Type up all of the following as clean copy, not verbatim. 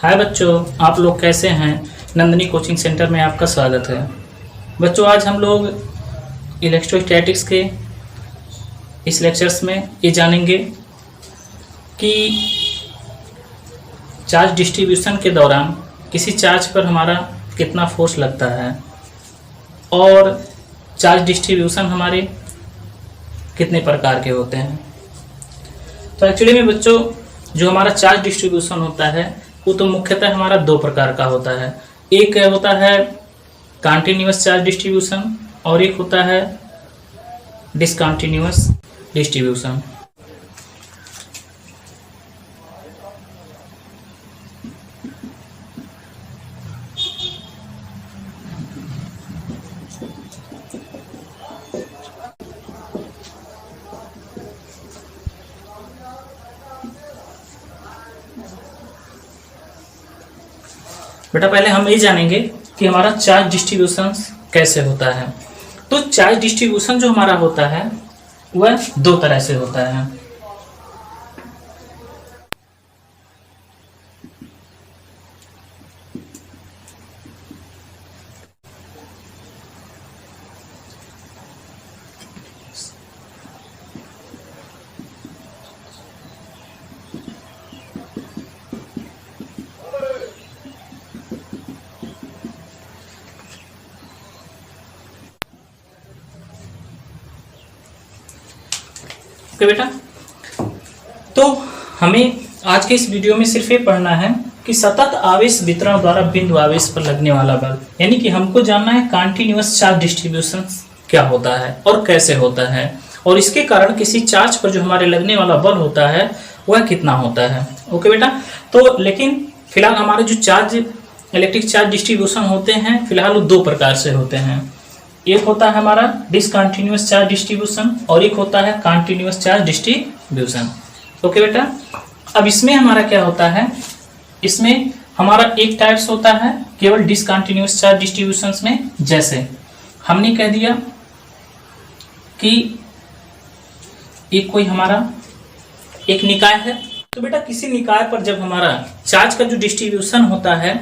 हाय बच्चों, आप लोग कैसे हैं। नंदिनी कोचिंग सेंटर में आपका स्वागत है। बच्चों, आज हम लोग इलेक्ट्रोस्टैटिक्स के इस लेक्चर्स में ये जानेंगे कि चार्ज डिस्ट्रीब्यूशन के दौरान किसी चार्ज पर हमारा कितना फोर्स लगता है और चार्ज डिस्ट्रीब्यूशन हमारे कितने प्रकार के होते हैं। तो एक्चुअली में बच्चों, जो हमारा चार्ज डिस्ट्रीब्यूशन होता है वो तो मुख्यतः हमारा दो प्रकार का होता है। एक होता है कॉन्टिन्यूअस चार्ज डिस्ट्रीब्यूशन और एक होता है डिसकंटिन्यूअस डिस्ट्रीब्यूशन। बेटा, पहले हम ये जानेंगे कि हमारा चार्ज डिस्ट्रीब्यूशन कैसे होता है। तो चार्ज डिस्ट्रीब्यूशन जो हमारा होता है वह दो तरह से होता है। ओके बेटा, तो हमें आज के इस वीडियो में सिर्फ ये पढ़ना है कि सतत आवेश वितरण द्वारा बिंदु आवेश पर लगने वाला बल, यानी कि हमको जानना है कॉन्टिन्यूअस चार्ज डिस्ट्रीब्यूशन क्या होता है और कैसे होता है, और इसके कारण किसी चार्ज पर जो हमारे लगने वाला बल होता है वह कितना होता है। ओके बेटा, तो लेकिन फिलहाल हमारे जो चार्ज इलेक्ट्रिक चार्ज डिस्ट्रीब्यूशन होते हैं फिलहाल वो दो प्रकार से होते हैं। एक होता है हमारा डिसकंटिन्यूअस चार्ज डिस्ट्रीब्यूशन और एक होता है कॉन्टिन्यूअस चार्ज डिस्ट्रीब्यूशन। ओके बेटा, अब इसमें हमारा क्या होता है, इसमें हमारा एक टाइप्स होता है केवल डिसकंटिन्यूअस चार्ज डिस्ट्रीब्यूशन में। जैसे हमने कह दिया कि एक कोई हमारा एक निकाय है, तो बेटा किसी निकाय पर जब हमारा चार्ज का जो डिस्ट्रीब्यूशन होता है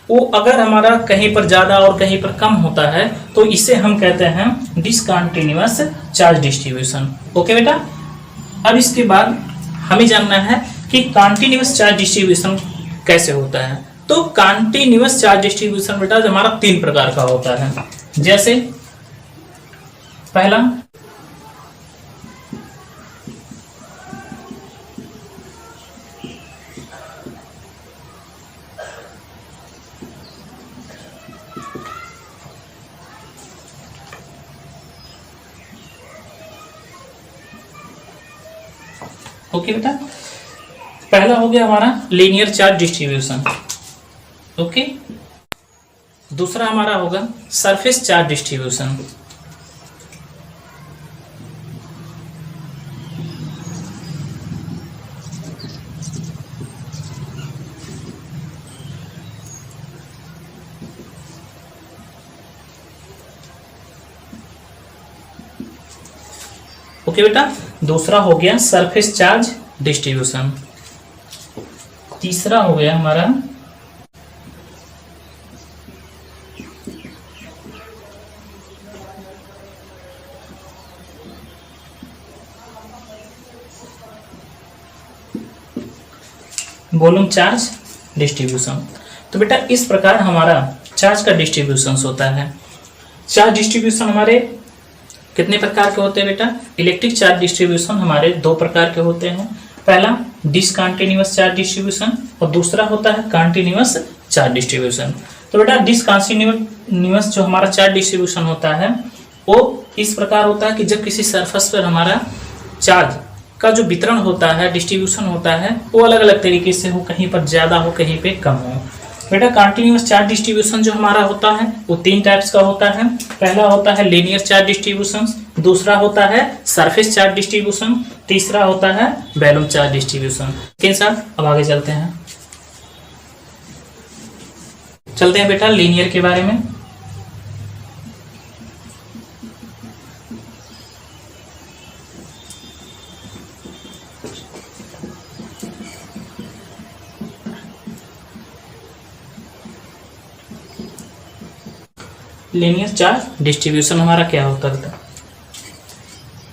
वो अगर हमारा कहीं पर ज्यादा और कहीं पर कम होता है तो इसे हम कहते हैं डिसकंटिन्यूअस चार्ज डिस्ट्रीब्यूशन। ओके बेटा, अब इसके बाद हमें जानना है कि कॉन्टिन्यूअस चार्ज डिस्ट्रीब्यूशन कैसे होता है। तो कॉन्टिन्यूअस चार्ज डिस्ट्रीब्यूशन बेटा हमारा तीन प्रकार का होता है। जैसे पहला ओके बेटा, पहला हो गया हमारा लीनियर चार्ज डिस्ट्रीब्यूशन। ओके, दूसरा हमारा होगा सरफेस चार्ज डिस्ट्रीब्यूशन। ओके बेटा, दूसरा हो गया सरफेस चार्ज डिस्ट्रीब्यूशन। तीसरा हो गया हमारा वॉल्यूम चार्ज डिस्ट्रीब्यूशन। तो बेटा इस प्रकार हमारा चार्ज का डिस्ट्रीब्यूशन होता है। चार्ज डिस्ट्रीब्यूशन हमारे कितने प्रकार के होते हैं बेटा। इलेक्ट्रिक चार्ज डिस्ट्रीब्यूशन हमारे दो प्रकार के होते हैं। पहला डिसकंटिन्यूअस चार्ज डिस्ट्रीब्यूशन और दूसरा होता है कॉन्टिन्यूअस चार्ज डिस्ट्रीब्यूशन। तो बेटा डिसकंटिन्यूअस जो हमारा चार्ज डिस्ट्रीब्यूशन होता है वो इस प्रकार होता है कि जब किसी सरफेस पर हमारा चार्ज का जो वितरण होता है, डिस्ट्रीब्यूशन होता है, वो अलग अलग तरीके से हो, कहीं पर ज्यादा हो कहीं पे कम हो। बेटा कॉन्टिन्यूअस चार्ज डिस्ट्रीब्यूशन जो हमारा होता है वो तीन टाइप्स का होता है। पहला होता है लीनियर चार्ज डिस्ट्रीब्यूशन, दूसरा होता है सरफेस चार्ज डिस्ट्रीब्यूशन, तीसरा होता है वॉल्यूम चार्ज डिस्ट्रीब्यूशन। के साथ अब आगे चलते हैं बेटा लीनियर के बारे में। लीनियर चार्ज डिस्ट्रीब्यूशन हमारा क्या होता है।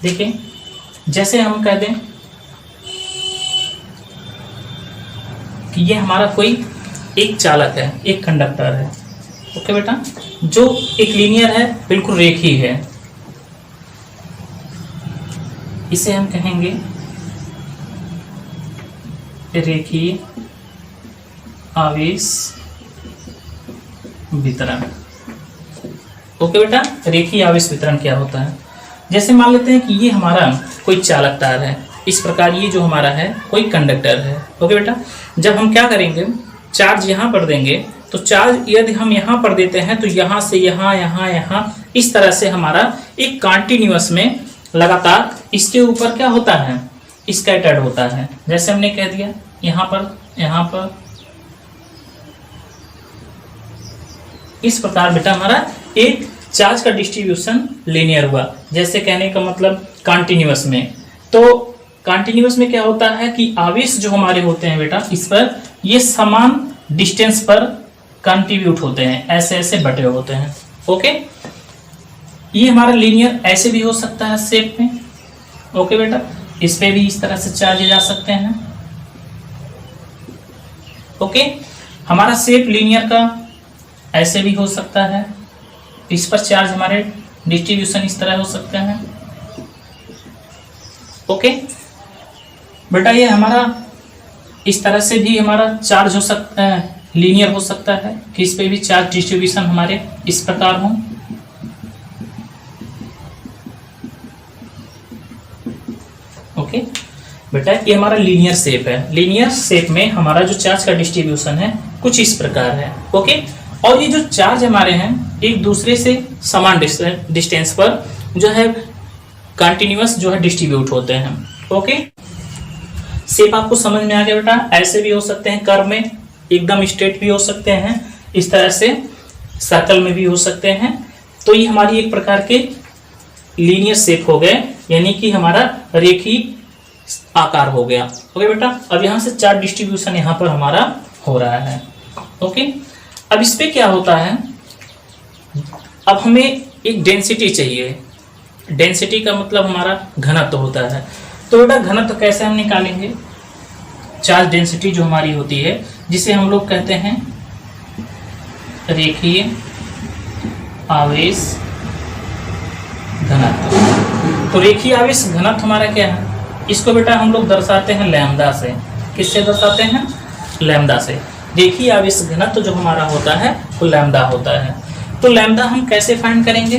देखिए जैसे हम कह दें कि ये हमारा कोई एक चालक है, एक कंडक्टर है, ओके बेटा, जो एक लीनियर है, बिल्कुल रेखीय है, इसे हम कहेंगे रेखीय आवेश वितरण। ओके बेटा, रेखीय आवेश वितरण क्या होता है। जैसे मान लेते हैं कि ये हमारा कोई चालक तार है, इस प्रकार ये जो हमारा है कोई कंडक्टर है। ओके बेटा, जब हम क्या करेंगे, चार्ज यहाँ पर देंगे, तो चार्ज यदि हम यहाँ पर देते हैं तो यहाँ से यहाँ यहाँ यहाँ इस तरह से हमारा एक कंटिन्यूअस में लगातार इसके ऊपर क्या होता है, स्कैटर्ड होता है। जैसे हमने कह दिया यहाँ पर इस प्रकार बेटा हमारा एक चार्ज का डिस्ट्रीब्यूशन लीनियर हुआ। जैसे कहने का मतलब कंटिन्यूअस में, तो कंटिन्यूअस में क्या होता है कि आवेश जो हमारे होते हैं बेटा, इस पर ये समान डिस्टेंस पर कंट्रीब्यूट होते हैं, ऐसे ऐसे बटे होते हैं। ओके, ये हमारा लीनियर ऐसे भी हो सकता है शेप में। ओके बेटा, इस पे भी इस तरह से चार्ज जा सकते हैं। ओके, हमारा शेप लीनियर का ऐसे भी हो सकता है, इस पर चार्ज हमारे डिस्ट्रीब्यूशन इस तरह हो सकते हैं। ओके बेटा, ये हमारा इस तरह से भी हमारा चार्ज हो सकता है, लीनियर हो सकता है कि इस पे भी चार्ज डिस्ट्रीब्यूशन हमारे इस प्रकार हो। ओके बेटा, ये हमारा लीनियर शेप है। लीनियर शेप में हमारा जो चार्ज का डिस्ट्रीब्यूशन है कुछ इस प्रकार है। ओके, और ये जो चार्ज हमारे हैं एक दूसरे से समान डिस्टेंस पर जो है कंटिन्यूअस जो है डिस्ट्रीब्यूट होते हैं। ओके, शेप आपको समझ में आ गया बेटा। ऐसे भी हो सकते हैं, कर्व में एकदम स्ट्रेट भी हो सकते हैं, इस तरह से सर्कल में भी हो सकते हैं। तो ये हमारी एक प्रकार के लीनियर शेप हो गए, यानी कि हमारा रेखीय आकार हो गया। ओके बेटा, अब यहाँ से चार्ज डिस्ट्रीब्यूशन यहाँ पर हमारा हो रहा है। ओके, अब इस पे क्या होता है, अब हमें एक डेंसिटी चाहिए। डेंसिटी का मतलब हमारा घनत्व होता है। तो बेटा घनत्व कैसे हम निकालेंगे, चार्ज डेंसिटी जो हमारी होती है, जिसे हम लोग कहते हैं रेखीय आवेश घनत्व। तो रेखीय आवेश घनत्व हमारा क्या है, इसको बेटा हम लोग दर्शाते हैं लैम्डा से। किससे दर्शाते हैं, लैम्डा से। रेखीय आवेश घनत्व जो हमारा होता है वो लैम्डा होता है। तो लैम्डा हम कैसे फाइंड करेंगे,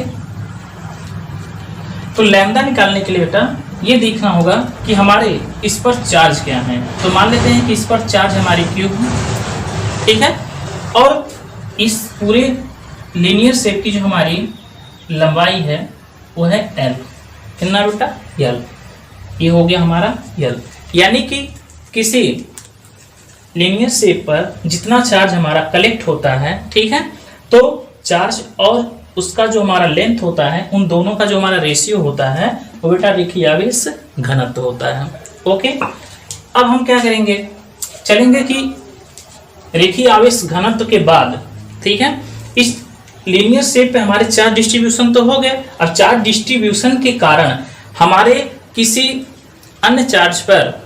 तो लैम्डा निकालने के लिए बेटा ये देखना होगा कि हमारे इस पर चार्ज क्या है। तो मान लेते हैं कि इस पर चार्ज हमारी क्यू है, ठीक है, और इस पूरे लीनियर शेप की जो हमारी लंबाई है वो है एल। कितना बेटा, एल। ये हो गया हमारा एल, यानी कि किसी लीनियर शेप पर जितना चार्ज हमारा कलेक्ट होता है, ठीक है, तो चार्ज और उसका जो हमारा लेंथ होता है, उन दोनों का जो हमारा रेशियो होता है वो बेटा रेखीय आवेश घनत्व होता है। ओके, अब हम क्या करेंगे, चलेंगे कि रेखीय आवेश घनत्व के बाद, ठीक है, इस लीनियर शेप पे हमारे चार्ज डिस्ट्रीब्यूशन तो हो गए। अब चार्ज डिस्ट्रीब्यूशन के कारण हमारे किसी अन्य चार्ज पर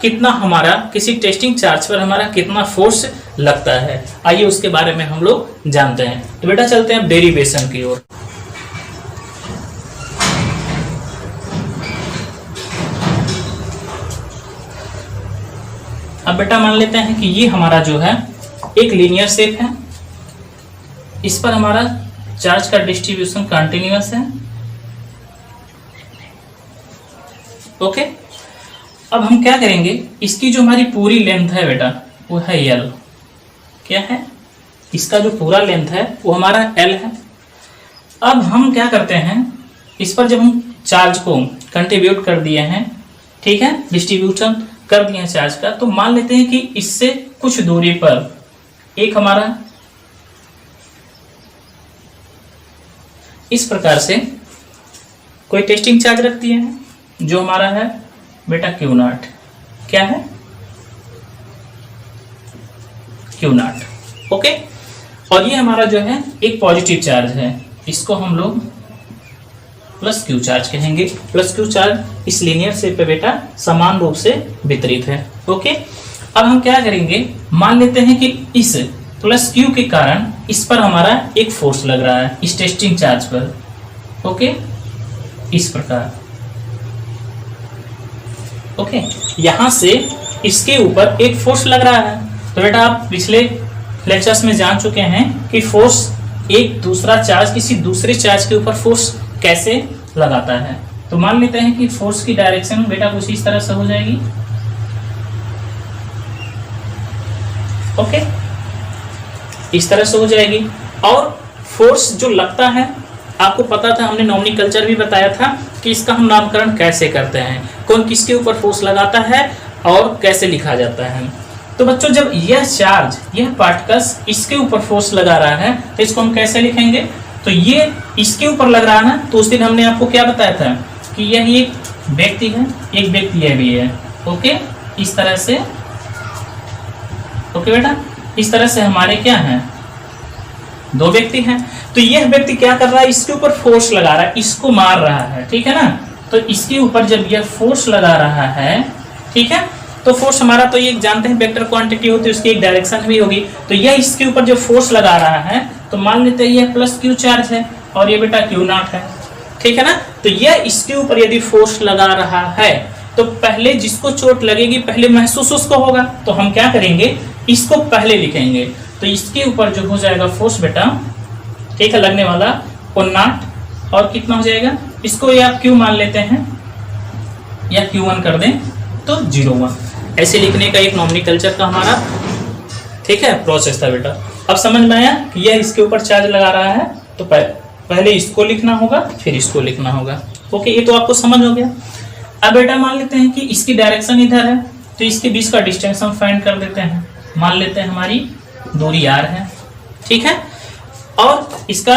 कितना हमारा, किसी टेस्टिंग चार्ज पर हमारा कितना फोर्स लगता है, आइए उसके बारे में हम लोग जानते हैं। तो बेटा चलते हैं डेरिवेशन की ओर। अब बेटा मान लेते हैं कि ये हमारा जो है एक लीनियर शेप है, इस पर हमारा चार्ज का डिस्ट्रीब्यूशन कंटिन्यूअस है। ओके, अब हम क्या करेंगे, इसकी जो हमारी पूरी लेंथ है बेटा वो है एल। क्या है, इसका जो पूरा लेंथ है वो हमारा एल है। अब हम क्या करते हैं, इस पर जब हम चार्ज को कंट्रीब्यूट कर दिए हैं, ठीक है, डिस्ट्रीब्यूशन कर दिए हैं चार्ज का, तो मान लेते हैं कि इससे कुछ दूरी पर एक हमारा इस प्रकार से कोई टेस्टिंग चार्ज रख दिए हैं, जो हमारा है बेटा क्यू नॉट। क्या है, क्यू नॉट। ओके, और ये हमारा जो है एक पॉजिटिव चार्ज है, इसको हम लोग प्लस क्यू चार्ज कहेंगे। प्लस क्यू चार्ज इस लीनियर शेप पे बेटा समान रूप से वितरित है। ओके, अब हम क्या करेंगे, मान लेते हैं कि इस प्लस क्यू के कारण इस पर हमारा एक फोर्स लग रहा है इस टेस्टिंग चार्ज पर। ओके, इस प्रकार। ओके, यहां से इसके ऊपर एक फोर्स लग रहा है। तो बेटा आप पिछले लेक्चर्स में जान चुके हैं कि फोर्स एक दूसरा चार्ज किसी दूसरे चार्ज के ऊपर फोर्स कैसे लगाता है। तो मान लेते हैं कि फोर्स की डायरेक्शन बेटा कुछ इस तरह से हो जाएगी। ओके, इस तरह से हो जाएगी। और फोर्स जो लगता है, आपको पता था, हमने नॉमिनक्लेचर भी बताया था कि इसका हम नामकरण कैसे करते हैं, कौन किसके ऊपर फोर्स लगाता है और कैसे लिखा जाता है। तो बच्चों जब यह चार्ज, यह पार्टिकल्स इसके ऊपर फोर्स लगा रहा है तो इसको हम कैसे लिखेंगे, तो ये इसके ऊपर लग रहा है ना, तो उस दिन हमने आपको क्या बताया था कि यह एक व्यक्ति है, एक व्यक्ति यह भी है। ओके, इस तरह से। ओके बेटा, इस तरह से हमारे क्या हैं, दो व्यक्ति हैं। तो यह व्यक्ति क्या कर रहा है, इसके ऊपर फोर्स लगा रहा है, इसको मार रहा है, ठीक है ना। तो इसके ऊपर जब यह फोर्स लगा रहा है, ठीक है, तो फोर्स हमारा तो ये जानते हैं वेक्टर क्वांटिटी होती है, उसकी एक डायरेक्शन भी होगी। तो यह इसके ऊपर जो फोर्स लगा रहा है, तो मान लेते हैं यह प्लस क्यू चार्ज है और ये बेटा क्यू नॉट है, ठीक है ना। तो यह इसके ऊपर यदि फोर्स लगा रहा है तो पहले जिसको चोट लगेगी पहले महसूस उसको होगा। तो हम क्या करेंगे, इसको पहले लिखेंगे। तो इसके ऊपर जो हो जाएगा फोर्स बेटा, ठीक है, लगने वाला वो नॉट, और कितना हो जाएगा, इसको या क्यू मान लेते हैं या Q1 कर दें तो 0.1। ऐसे लिखने का एक नॉमिनक्लेचर का हमारा, ठीक है, प्रोसेस था बेटा। अब समझ में आया कि यह इसके ऊपर चार्ज लगा रहा है, तो पहले इसको लिखना होगा फिर इसको लिखना होगा। ओके, ये तो आपको समझ हो गया। अब बेटा मान लेते हैं कि इसकी डायरेक्शन इधर है, तो इसके बीच का डिस्टेंस हम फाइंड कर देते हैं। मान लेते हैं हमारी दूरी r है, ठीक है, और इसका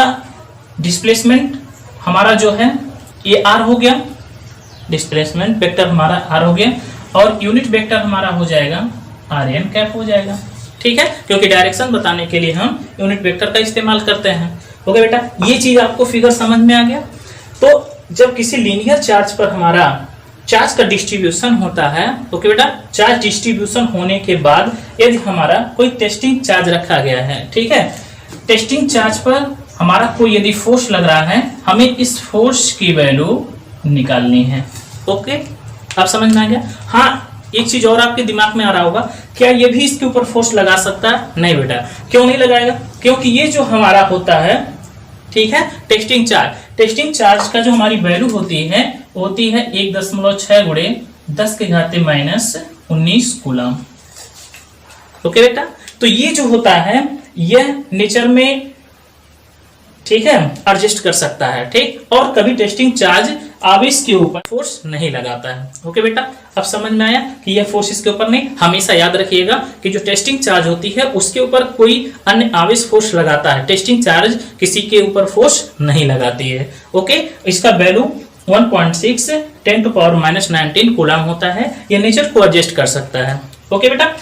डिस्प्लेसमेंट हमारा जो है ये r हो गया, डिस्प्लेसमेंट वेक्टर हमारा r हो गया, और यूनिट वेक्टर हमारा हो जाएगा rn कैप हो जाएगा, ठीक है, क्योंकि डायरेक्शन बताने के लिए हम यूनिट वेक्टर का इस्तेमाल करते हैं। ओके बेटा, ये चीज आपको फिगर समझ में आ गया। तो जब किसी लीनियर चार्ज पर हमारा चार्ज का डिस्ट्रीब्यूशन होता है, ओके बेटा, चार्ज डिस्ट्रीब्यूशन होने के बाद यदि हमारा कोई टेस्टिंग चार्ज रखा गया है, ठीक है, टेस्टिंग चार्ज पर हमारा कोई यदि फोर्स लग रहा है, हमें इस फोर्स की वैल्यू निकालनी है। ओके, आप समझ में आ गया। हाँ, एक चीज और आपके दिमाग में आ रहा होगा, क्या ये भी इसके ऊपर फोर्स लगा सकता है? नहीं बेटा, क्यों नहीं लगाएगा, क्योंकि ये जो हमारा होता है, ठीक है, टेस्टिंग चार्ज का जो हमारी वैल्यू होती है 1.6 गुणे 10 के घाते -19 कूलम। ओके बेटा, तो ये जो होता है यह नेचर में, ठीक है, एडजस्ट कर सकता है, ठीक, और कभी टेस्टिंग चार्ज आवेश के ऊपर फोर्स नहीं लगाता है। ओके बेटा, अब समझ में आया कि यह फोर्स इसके ऊपर नहीं। हमेशा याद रखिएगा कि जो टेस्टिंग चार्ज होती है उसके ऊपर कोई अन्य आवेश फोर्स लगाता है, टेस्टिंग चार्ज किसी के ऊपर फोर्स नहीं लगाती है। ओके, इसका वैल्यू 1.6 10⁻⁻19 कूलम होता है। यह नेचर को एडजस्ट कर सकता है। ओके बेटा,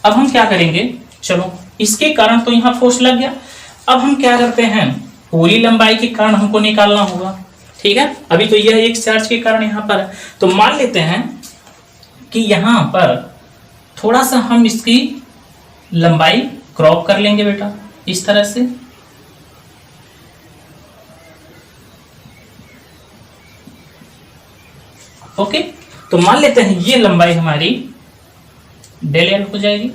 अब हम क्या करेंगे, चलो इसके कारण तो यहाँ फोर्स लग गया। अब हम क्या करते हैं, पूरी लंबाई के कारण हमको निकालना होगा, ठीक है। अभी तो यह एक चार्ज के कारण यहाँ पर है, तो मान लेते हैं कि यहाँ पर थोड़ा सा हम इसकी लंबाई क्रॉप कर लेंगे बेटा, इस तरह से। ओके, तो मान लेते हैं ये लंबाई हमारी डेल एल हो जाएगी,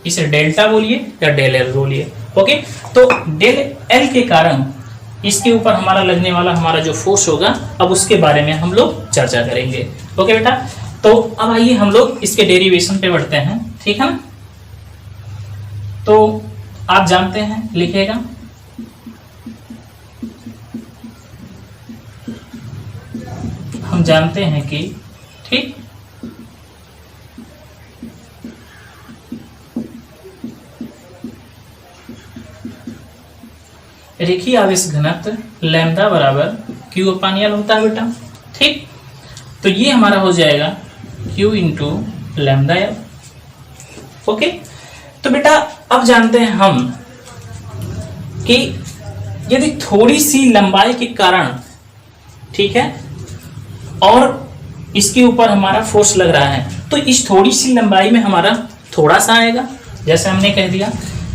इसे डेल्टा बोलिए या डेल एल बोलिए। ओके, तो डेल एल के कारण इसके ऊपर हमारा लगने वाला हमारा जो फोर्स होगा, अब उसके बारे में हम लोग चर्चा करेंगे। ओके बेटा, तो अब आइए हम लोग इसके डेरिवेशन पे बढ़ते हैं, ठीक है ना। तो आप जानते हैं, लिखिएगा, हम जानते हैं कि, ठीक, रेखीय आवेश घनत्व लैम्डा बराबर Q/L होता है बेटा, ठीक। तो ये हमारा हो जाएगा Q × λL। ओके, तो बेटा अब जानते हैं हम कि यदि थोड़ी सी लंबाई के कारण, ठीक है, और इसके ऊपर हमारा फोर्स लग रहा है, तो इस थोड़ी सी लंबाई में हमारा थोड़ा सा आएगा। जैसे हमने कह दिया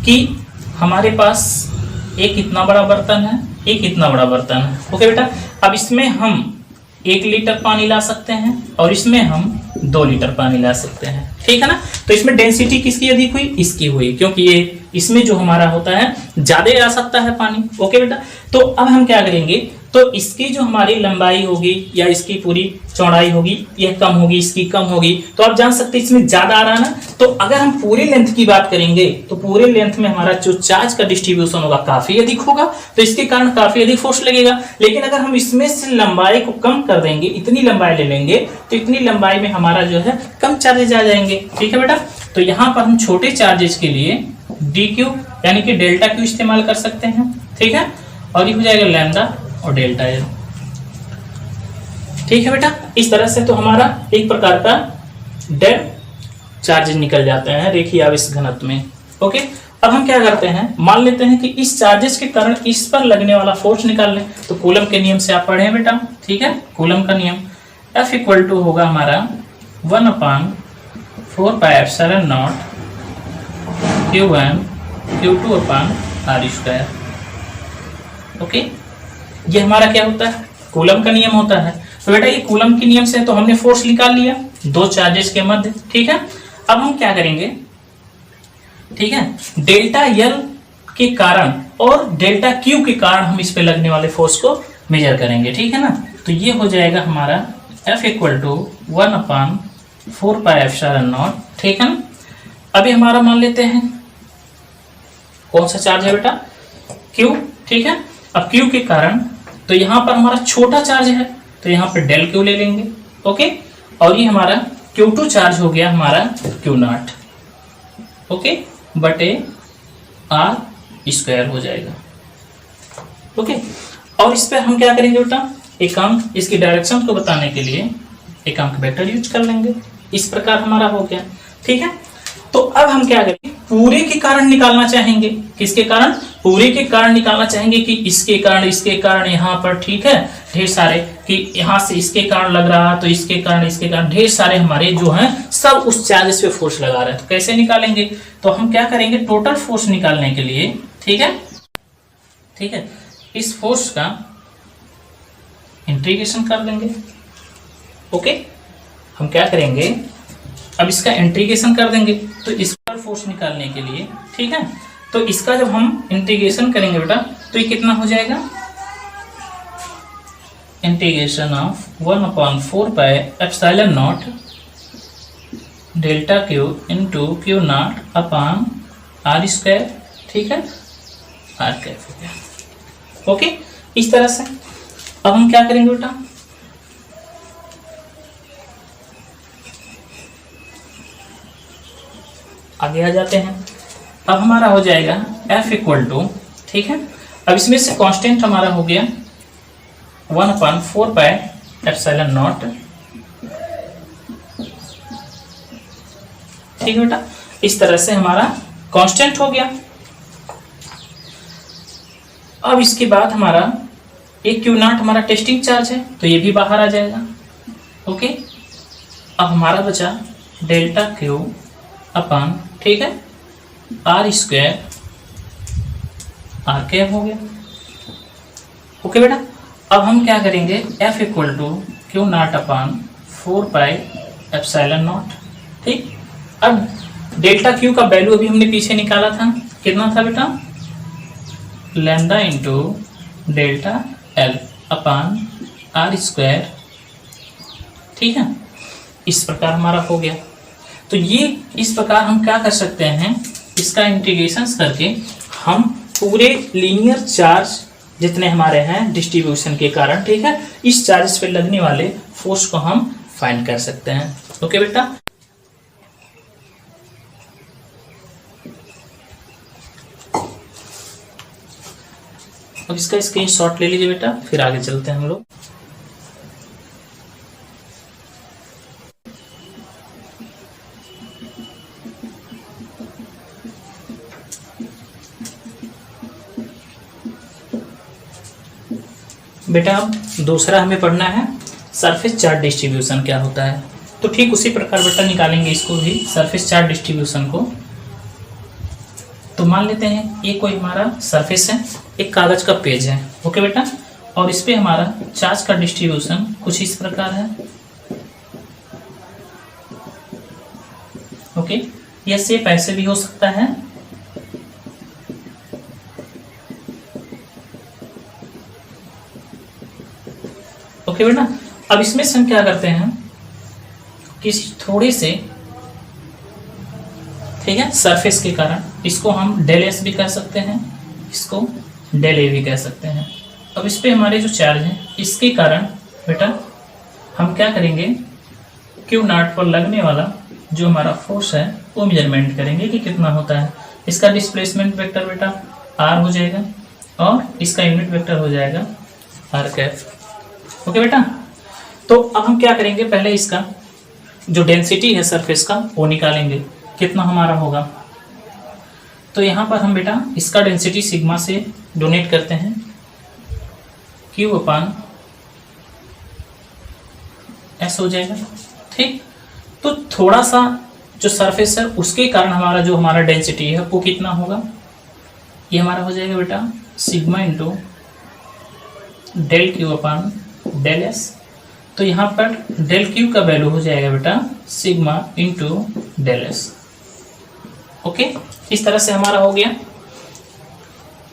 कि हमारे पास एक इतना बड़ा बर्तन है, एक इतना बड़ा बर्तन है। ओके बेटा, अब इसमें हम 1 लीटर पानी ला सकते हैं और इसमें हम 2 लीटर पानी ला सकते हैं, ठीक है ना। तो इसमें डेंसिटी किसकी अधिक हुई? इसकी हुई, क्योंकि ये इसमें जो हमारा होता है ज्यादा आ सकता है पानी। ओके बेटा, तो अब हम क्या करेंगे, तो इसकी जो हमारी लंबाई होगी या इसकी पूरी चौड़ाई होगी, यह कम होगी, इसकी कम होगी। तो आप जान सकते हैं इसमें ज्यादा आ रहा है ना। तो अगर हम पूरे लेंथ की बात करेंगे तो पूरे लेंथ में हमारा जो चार्ज का डिस्ट्रीब्यूशन होगा काफी अधिक होगा, तो इसके कारण काफी अधिक फोर्स लगेगा। लेकिन अगर हम इसमें से लंबाई को कम कर देंगे, इतनी लंबाई ले लेंगे, तो इतनी लंबाई में हमारा जो है कम चार्जेज आ जाएंगे, ठीक है बेटा। तो यहाँ पर हम छोटे चार्जेज के लिए dq यानी कि डेल्टा क्यू इस्तेमाल कर सकते हैं, ठीक है, और ये हो जाएगा लैम्डा और डेल्टा एल, ठीक है बेटा। इस तरह से तो हमारा एक प्रकार का डेड चार्जेज निकल जाते हैं रेखीय आवेश घनत्व में। ओके, अब हम क्या करते हैं, मान लेते हैं कि इस चार्जेस के कारण इस पर लगने वाला फोर्स निकाल लें। तो कूलम के नियम से आप पढ़े हैं बेटा, ठीक है, कूलम का नियम F इक्वल टू होगा हमारा 1/4πε0 Q1 Q2/r²। ओके, ये हमारा क्या होता है, कूलम का नियम होता है। तो बेटा ये कूलम के नियम से तो हमने फोर्स निकाल लिया दो चार्जेस के मध्य, ठीक है। अब हम क्या करेंगे, ठीक है, डेल्टा एल के कारण और डेल्टा क्यू के कारण हम इस पे लगने वाले फोर्स को मेजर करेंगे, ठीक है ना। तो ये हो जाएगा हमारा F इक्वल टू 1/4πε0, ठीक है ना। अभी हमारा मान लेते हैं कौन सा चार्ज है बेटा, Q, ठीक है। अब Q के कारण तो यहाँ पर हमारा छोटा चार्ज है, तो यहाँ पर डेल Q ले लेंगे, ओके। और ये हमारा Q2 चार्ज हो गया हमारा Q0, ओके, बटे r² हो जाएगा, ओके। और इस पे हम क्या करेंगे बेटा, एक अंक इसकी डायरेक्शन को बताने के लिए एक अंक वेक्टर यूज कर लेंगे। इस प्रकार हमारा हो गया, ठीक है। तो अब हम क्या करेंगे, पूरे के कारण निकालना चाहेंगे। किसके कारण? पूरे के कारण निकालना चाहेंगे कि इसके कारण यहाँ पर, ठीक है, ढेर सारे कि यहाँ से इसके कारण लग रहा है, तो इसके कारण ढेर सारे हमारे जो हैं सब उस चार्जेस पे फोर्स लगा रहे हैं। तो कैसे निकालेंगे, तो हम क्या करेंगे, टोटल फोर्स निकालने के लिए, ठीक है, ठीक है, इस फोर्स का इंटीग्रेशन कर देंगे, ओके। हम क्या करेंगे, अब इसका इंटीग्रेशन कर देंगे, तो इस पर फोर्स निकालने के लिए, ठीक है। तो इसका जब हम इंटीग्रेशन करेंगे बेटा, तो ये कितना हो जाएगा, integration of 1/4πε0 delta Q into Q0/r², ठीक है, r², ओके। इस तरह से अब हम क्या करेंगे बेटा, आगे आ जाते हैं। अब हमारा हो जाएगा F इक्वल टू, ठीक है, अब इसमें से कांस्टेंट हमारा हो गया 1/4πε0, ठीक है बेटा। इस तरह से हमारा कांस्टेंट हो गया। अब इसके बाद हमारा एक Q0 हमारा टेस्टिंग चार्ज है, तो ये भी बाहर आ जाएगा, ओके। अब हमारा बचा डेल्टा क्यू अपन, ठीक है, r² r² हो गया, ओके बेटा। अब हम क्या करेंगे, F इक्वल टू Q0/4πε0, ठीक। अब डेल्टा क्यू का वैल्यू अभी हमने पीछे निकाला था, कितना था बेटा, lambda into delta L upon r², ठीक है। इस प्रकार हमारा हो गया। तो ये इस प्रकार हम क्या कर सकते हैं, इसका इंटीग्रेशन करके हम पूरे लीनियर चार्ज जितने हमारे हैं डिस्ट्रीब्यूशन के कारण, ठीक है, इस चार्ज पे लगने वाले फोर्स को हम फाइंड कर सकते हैं, ओके बेटा। अब इसका स्क्रीनशॉट ले लीजिए बेटा, फिर आगे चलते हैं हम लोग। बेटा अब दूसरा हमें पढ़ना है सरफेस चार्ज डिस्ट्रीब्यूशन क्या होता है। तो ठीक उसी प्रकार बेटा निकालेंगे इसको भी, सरफेस चार्ज डिस्ट्रीब्यूशन को। तो मान लेते हैं ये कोई हमारा सरफेस है, एक कागज का पेज है, ओके बेटा, और इस पे हमारा चार्ज का डिस्ट्रीब्यूशन कुछ इस प्रकार है, ओके। या शेप ऐसे भी हो सकता है, ओके बेटा। अब इसमें से हम क्या करते हैं, किसी थोड़े से, ठीक है, सरफेस के कारण इसको हम डेल एस भी कह सकते हैं, इसको डेल ए भी कह सकते हैं। अब इस पे हमारे जो चार्ज है इसके कारण बेटा हम क्या करेंगे, क्यू नॉट पर लगने वाला जो हमारा फोर्स है वो मेजरमेंट करेंगे कि कितना होता है। इसका डिस्प्लेसमेंट वेक्टर बेटा आर हो जाएगा और इसका यूनिट वेक्टर हो जाएगा आर कैप, ओके बेटा। तो अब हम क्या करेंगे, पहले इसका जो डेंसिटी है सरफेस का वो निकालेंगे, कितना हमारा होगा। तो यहाँ पर हम बेटा इसका डेंसिटी सिग्मा से डोनेट करते हैं, क्यू अपान एस हो जाएगा, ठीक। तो थोड़ा सा जो सरफेस है उसके कारण हमारा जो हमारा डेंसिटी है वो कितना होगा, ये हमारा हो जाएगा बेटा sigma into del q upon del s. तो यहाँ पर डेल क्यू का वैल्यू हो जाएगा बेटा sigma into del s, okay. इस तरह से हमारा हो गया,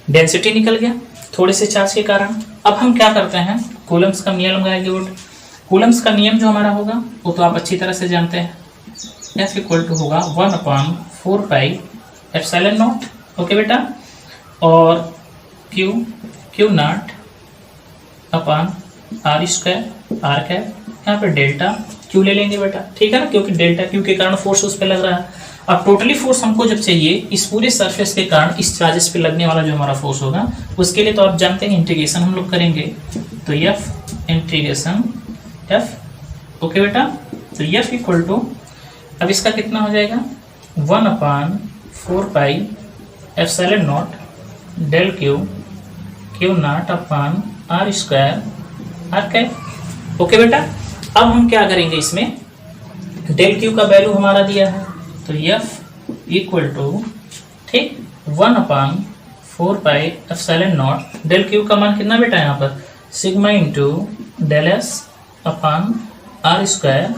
डेंसिटी निकल गया थोड़े से चार्ज के कारण। अब हम क्या करते हैं, कूलम्स का नियम लगाएंगे। कूलम्स का नियम जो हमारा होगा वो तो आप अच्छी तरह से जानते हैं, F इक्वल टू होगा 1/4 पाई एप्सिलॉन नॉट, ओके बेटा, और q naught upon r square r cap, यहाँ पे डेल्टा क्यू ले लेंगे बेटा, ठीक है ना, क्योंकि डेल्टा क्यू के कारण फोर्स उस पर लग रहा है। अब टोटली फोर्स हमको जब चाहिए इस पूरे सरफेस के कारण इस चार्जेस पे लगने वाला जो हमारा फोर्स होगा, उसके लिए तो आप जानते हैं इंटीग्रेशन हम लोग करेंगे। तो एफ इंटीग्रेशन एफ, ओके बेटा। तो एफ इक्वल टू, अब इसका कितना हो जाएगा 1/4 pi epsilon naught del q naught upon r square r cap, okay बेटा। अब हम क्या करेंगे, इसमें डेल क्यू का वैल्यू हमारा दिया है, तो एफ इक्वल टू, ठीक, 1/4 pi epsilon naught del q का मान कितना बेटा यहाँ पर sigma into del s upon r square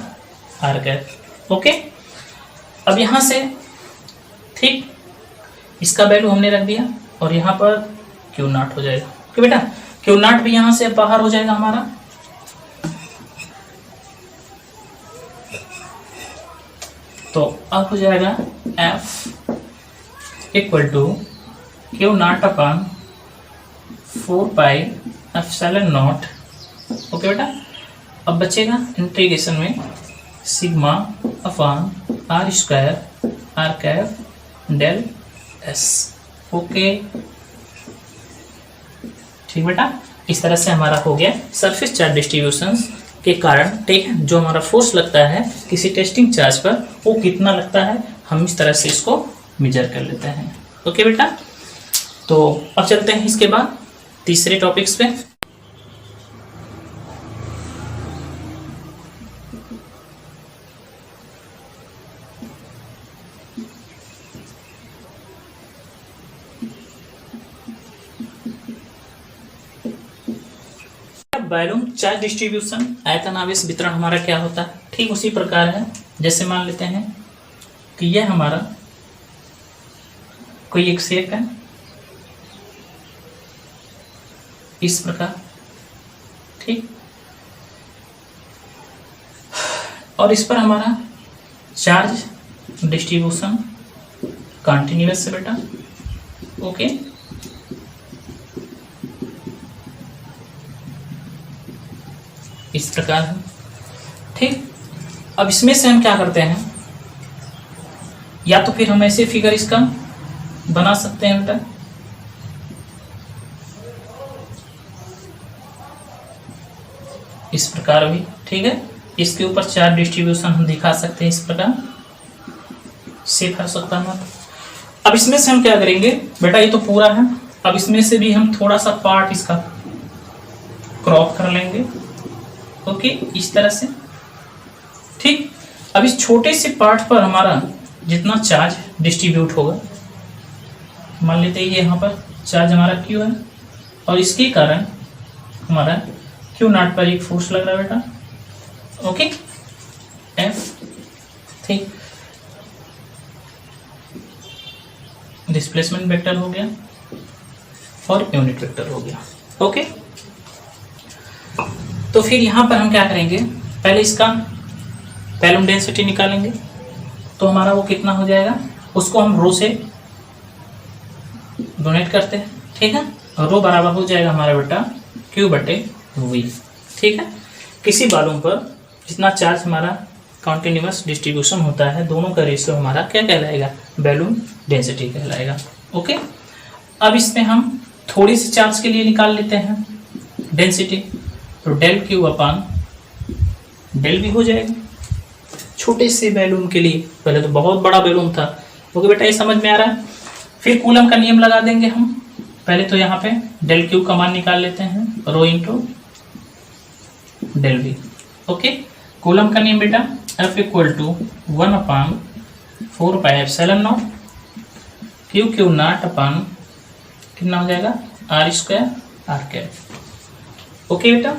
r cap, okay. अब यहाँ से, ठीक, इसका वैल्यू हमने रख दिया और यहाँ पर क्यू नॉट हो जाएगा, ओके बेटा। क्यू नॉट भी यहाँ से बाहर हो जाएगा हमारा, तो अब हो जाएगा F equal to q naught upon 4 pi epsilon naught, okay बेटा। अब बचेगा इंटीग्रेशन में sigma upon r square r cap del s, okay, ठीक बेटा। इस तरह से हमारा हो गया सरफेस चार्ज डिस्ट्रीब्यूशन के कारण, ठीक है, जो हमारा फोर्स लगता है किसी टेस्टिंग चार्ज पर वो कितना लगता है, हम इस तरह से इसको मेजर कर लेते हैं, ओके बेटा। तो अब चलते हैं इसके बाद तीसरे टॉपिक्स पे। वॉल्यूम चार्ज डिस्ट्रीब्यूशन, आयतन आवेश वितरण हमारा क्या होता है, ठीक उसी प्रकार है। जैसे मान लेते हैं कि यह हमारा कोई एक शेप है इस प्रकार, ठीक, और इस पर हमारा चार्ज डिस्ट्रीब्यूशन कंटिन्यूअस है बेटा, ओके। इस प्रकार है, ठीक। अब इसमें से हम क्या करते हैं, या तो फिर हम ऐसे फिगर इसका बना सकते हैं बेटा, इस प्रकार भी, ठीक है। इसके ऊपर चार्ज डिस्ट्रीब्यूशन हम दिखा सकते हैं इस प्रकार, सेफ हो सकता है। अब इसमें से हम क्या करेंगे बेटा, ये तो पूरा है, अब इसमें से भी हम थोड़ा सा पार्ट इसका क्रॉप कर लेंगे। ओके, इस तरह से। ठीक, अब इस छोटे से पार्ट पर हमारा जितना चार्ज डिस्ट्रीब्यूट होगा, मान लेते हैं ये यहाँ पर चार्ज हमारा क्यू है और इसके कारण हमारा क्यू नॉट पर एक फोर्स लग रहा है बेटा। Okay, F. ठीक, डिस्प्लेसमेंट वेक्टर हो गया और यूनिट वेक्टर हो गया। ओके, तो फिर यहां पर हम क्या करेंगे, पहले इसका वैल्यूम डेंसिटी निकालेंगे। तो हमारा वो कितना हो जाएगा, उसको हम रो से डोनेट करते हैं। ठीक है, और रो बराबर हो जाएगा हमारा बेटा क्यू बटे वी। ठीक है, किसी बालूम पर जितना चार्ज हमारा कॉन्टिन्यूअस डिस्ट्रीब्यूशन होता है, दोनों का रेशियो हमारा क्या कहलाएगा, वैल्यूम डेंसिटी कहलाएगा। ओके, अब इसमें हम थोड़ी सी चार्ज के लिए निकाल लेते हैं डेंसिटी। तो डेल क्यू अपान डेल भी हो जाएगा छोटे से वैल्यूम के लिए। पहले तो बहुत बड़ा वैल्यूम था। ओके बेटा, ये समझ में आ रहा है। फिर कूलम का नियम लगा देंगे हम। पहले तो यहाँ पे डेल क्यू का मान निकाल लेते हैं, rho into del V. Okay, Coulomb का नियम बेटा F equal to 1/4πε0 Q Q naught upon कितना हो जाएगा r² r²। ओके बेटा,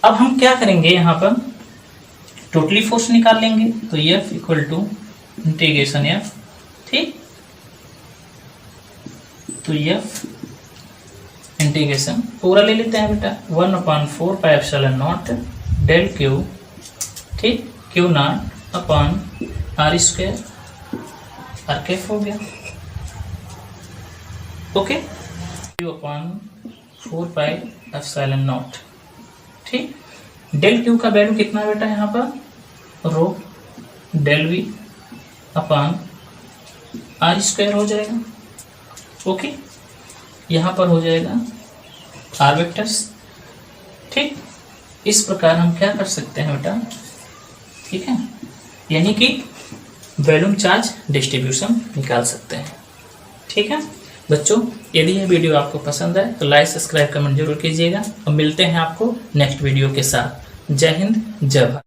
अब हम क्या करेंगे, यहाँ पर टोटली फोर्स निकाल लेंगे। तो F equal to integration F। ठीक, तो F इंटीग्रेशन पूरा ले लेते हैं बेटा 1/4πε0 डेल क्यू, ठीक, क्यू नॉट अपान r² r² हो गया। ओके, क्यू अपान 4πε0। ठीक, डेल क्यू का वैल्यू कितना बेटा यहाँ पर, रो डेल वी अपान r² हो जाएगा। ओके, यहाँ पर हो जाएगा आर वेक्टर्स। ठीक, इस प्रकार हम क्या कर सकते हैं बेटा, ठीक है, यानी कि वैल्यूम चार्ज डिस्ट्रीब्यूशन निकाल सकते हैं। ठीक है बच्चों, यदि यह वीडियो आपको पसंद है तो लाइक सब्सक्राइब कमेंट जरूर कीजिएगा और मिलते हैं आपको नेक्स्ट वीडियो के साथ। जय हिंद, जय भारत।